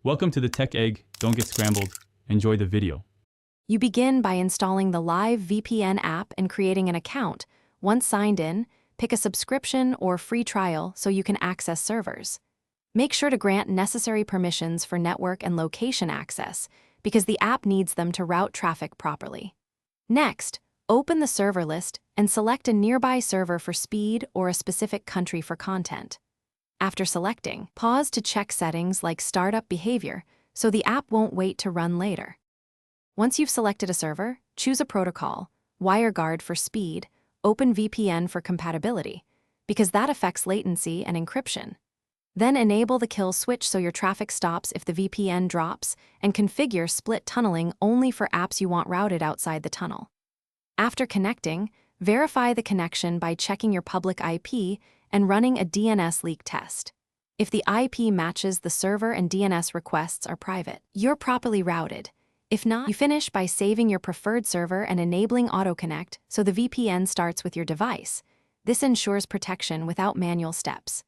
Welcome to the Tech Egg. Don't get scrambled. Enjoy the video. You begin by installing the Live VPN app and creating an account. Once signed in, pick a subscription or free trial so you can access servers. Make sure to grant necessary permissions for network and location access because the app needs them to route traffic properly. Next, open the server list and select a nearby server for speed or a specific country for content. After selecting, pause to check settings like startup behavior so the app won't wait to run later. Once you've selected a server, choose a protocol, WireGuard for speed, OpenVPN for compatibility, because that affects latency and encryption. Then enable the kill switch so your traffic stops if the VPN drops, and configure split tunneling only for apps you want routed outside the tunnel. After connecting, verify the connection by checking your public IP and running a DNS leak test. If the IP matches the server and DNS requests are private, you're properly routed. If not, you finish by saving your preferred server and enabling AutoConnect so the VPN starts with your device. This ensures protection without manual steps.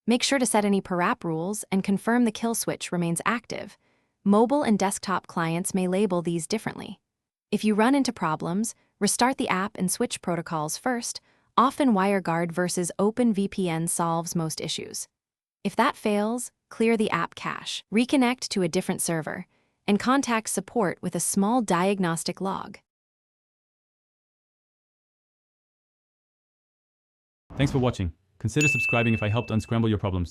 Make sure to set any per app rules and confirm the kill switch remains active. Mobile and desktop clients may label these differently. If you run into problems, restart the app and switch protocols first. Often WireGuard versus OpenVPN solves most issues. If that fails, clear the app cache, reconnect to a different server, and contact support with a small diagnostic log. Thanks for watching. Consider subscribing if I helped unscramble your problems.